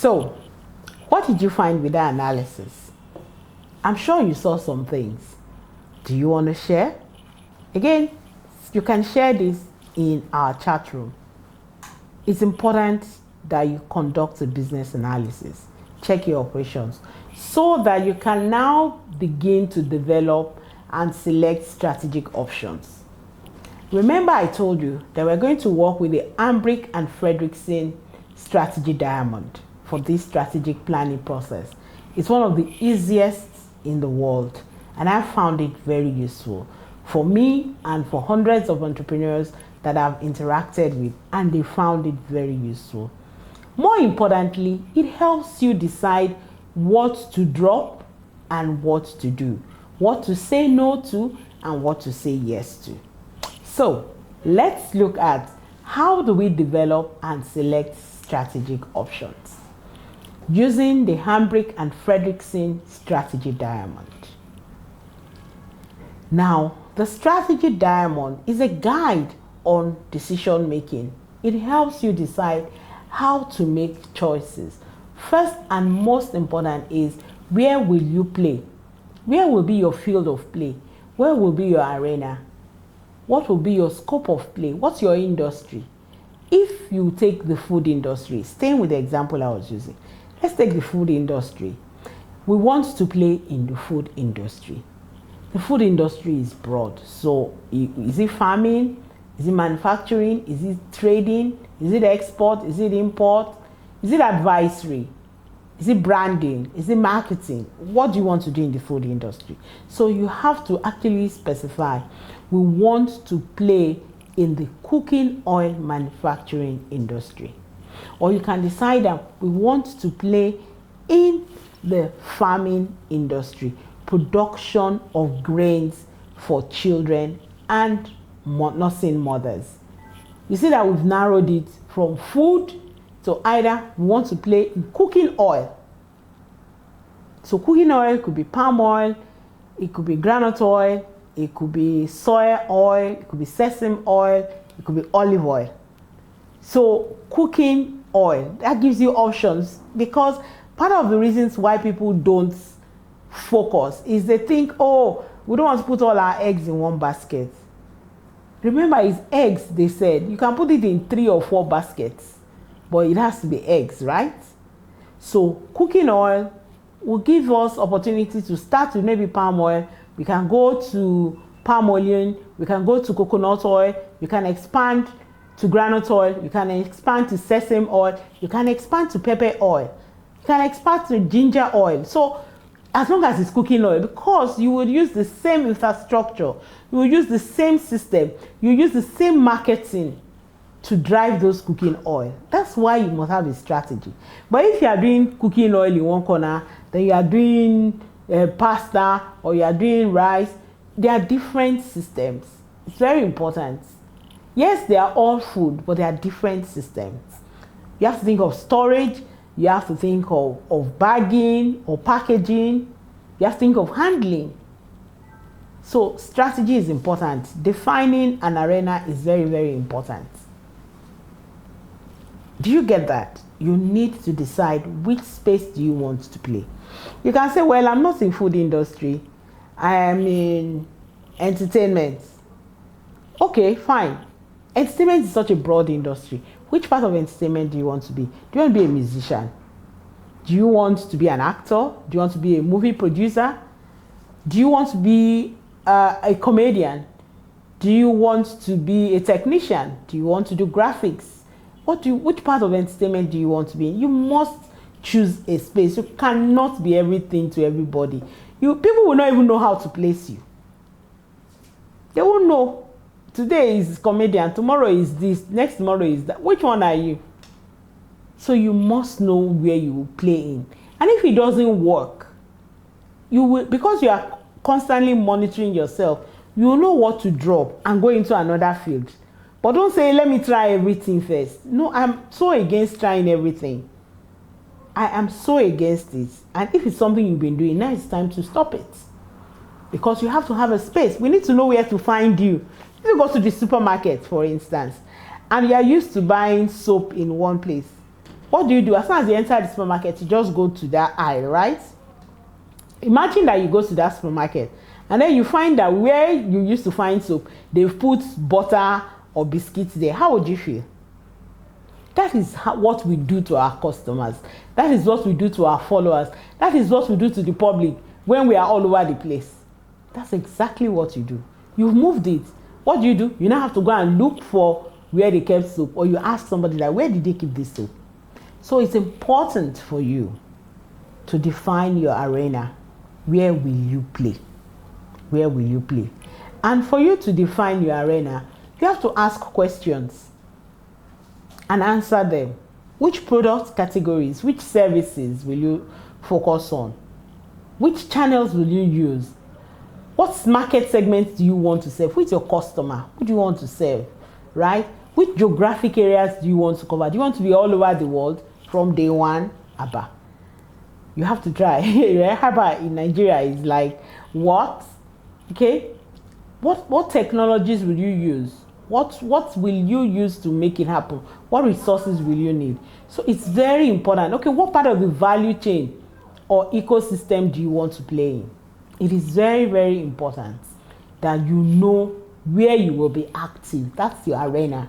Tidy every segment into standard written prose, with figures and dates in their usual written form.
So, what did you find with that analysis? I'm sure you saw some things. Do you want to share? Again, you can share this in our chat room. It's important that you conduct a business analysis, check your operations, so that you can now begin to develop and select strategic options. Remember, I told you that we're going to work with the Hambrick and Fredrickson strategy diamond for this strategic planning process. It's one of the easiest in the world, and I found it very useful for me and for hundreds of entrepreneurs that I've interacted with, and they found it very useful. More importantly, it helps you decide what to drop and what to do, what to say no to and what to say yes to. So let's look at how do we develop and select strategic options using the Hambrick and Fredrickson strategy diamond. Now, the strategy diamond is a guide on decision making. It helps you decide how to make choices. First and most important is, where will you play? Where will be your field of play? Where will be your arena? What will be your scope of play? What's your industry? If you take the food industry, staying with the example I was using, let's take the food industry. We want to play in the food industry. The food industry is broad. So is it farming? Is it manufacturing? Is it trading? Is it export? Is it import? Is it advisory? Is it branding? Is it marketing? What do you want to do in the food industry? So you have to actually specify. We want to play in the cooking oil manufacturing industry. Or you can decide that we want to play in the farming industry, production of grains for children and nursing mothers. You see that we've narrowed it from food to either we want to play in cooking oil. So cooking oil could be palm oil, it could be groundnut oil, it could be soy oil, it could be sesame oil, it could be olive oil. So cooking oil, that gives you options, because part of the reasons why people don't focus is they think, oh, we don't want to put all our eggs in one basket. Remember, it's eggs, they said. You can put it in 3 or 4 baskets, but it has to be eggs, right? So cooking oil will give us opportunity to start with maybe palm oil. We can go to palm oil, we can go to coconut oil, you can expand to groundnut oil, you can expand to sesame oil, you can expand to pepper oil, you can expand to ginger oil. So as long as it's cooking oil, because you will use the same infrastructure, you will use the same system, you use the same marketing to drive those cooking oil. That's why you must have a strategy. But if you are doing cooking oil in one corner, then you are doing pasta or you are doing rice, they are different systems. It's very important. Yes, they are all food, but they are different systems. You have to think of storage, you have to think of bagging or packaging, you have to think of handling. So strategy is important. Defining an arena is very, very important. Do you get that? You need to decide which space do you want to play. You can say, well, I'm not in food industry, I am in entertainment. Okay, fine. Entertainment is such a broad industry. Which part of entertainment do you want to be? Do you want to be a musician? Do you want to be an actor? Do you want to be a movie producer? Do you want to be a comedian? Do you want to be a technician? Do you want to do graphics? Which part of entertainment do you want to be in? You must choose a space. You cannot be everything to everybody. People will not even know how to place you. They won't know. Today is comedian, tomorrow is this, next tomorrow is that. Which one are you? So you must know where you will play in. And if it doesn't work, you will, because you are constantly monitoring yourself, you will know what to drop and go into another field. But don't say, let me try everything first. No, I'm so against trying everything. I am so against it. And if it's something you've been doing, now it's time to stop it. Because you have to have a space. We need to know where to find you. If you go to the supermarket, for instance, and you are used to buying soap in one place, What do you do? As soon as you enter the supermarket, you just go to that aisle, right? Imagine that you go to that supermarket and then you find that where you used to find soap, they've put butter or biscuits there. How would you feel? That is what we do to our customers. That is what we do to our followers. That is what we do to the public when we are all over the place. That's exactly what you do. You've moved it. What do? You now have to go and look for where they kept soap, or you ask somebody like, where did they keep this soap? So it's important for you to define your arena. Where will you play? Where will you play? And for you to define your arena, you have to ask questions and answer them. Which product categories, which services will you focus on? Which channels will you use? What market segments do you want to serve? Who's your customer? Who do you want to serve? Right? Which geographic areas do you want to cover? Do you want to be all over the world from day one? Abba. You have to try. Abba in Nigeria is like, what? Okay? What technologies will you use? What will you use to make it happen? What resources will you need? So it's very important. Okay, what part of the value chain or ecosystem do you want to play in? It is very, very important that you know where you will be active. That's your arena.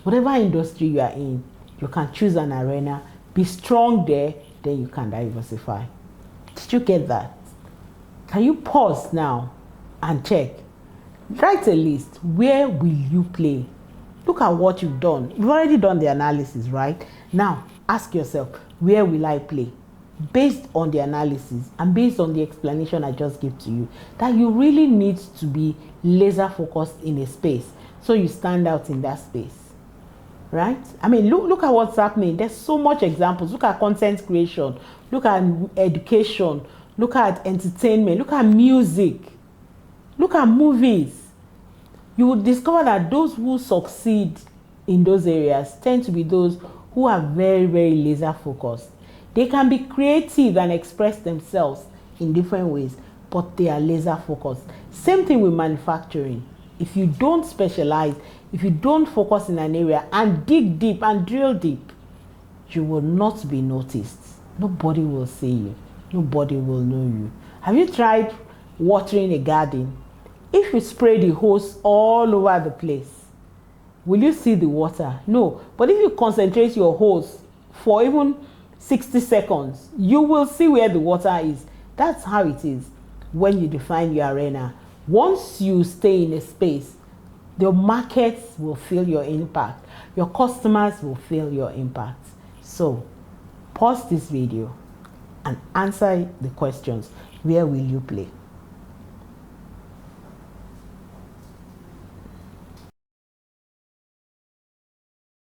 Whatever industry you are in, you can choose an arena, be strong there, then you can diversify. Did you get that? Can you pause now and check? Write a list. Where will you play? Look at what you've done. You've already done the analysis, right? Now, ask yourself, where will I play? Based on the analysis and based on the explanation I just gave to you, that you really need to be laser focused in a space so you stand out in that space, right? I mean, look at what's happening. There's so much examples. Look at content creation, look at education, look at entertainment, look at music, look at movies. You will discover that those who succeed in those areas tend to be those who are very, very laser focused. They can be creative and express themselves in different ways, but they are laser focused. Same thing with manufacturing. If you don't specialize, if you don't focus in an area and dig deep and drill deep, you will not be noticed. Nobody will see you. Nobody will know you. Have you tried watering a garden? If you spray the hose all over the place, will you see the water? No. But if you concentrate your hose for even 60 seconds, you will see where the water is. That's how it is when you define your arena. Once you stay in a space, the markets will feel your impact. Your customers will feel your impact. So, pause this video and answer the questions. Where will you play?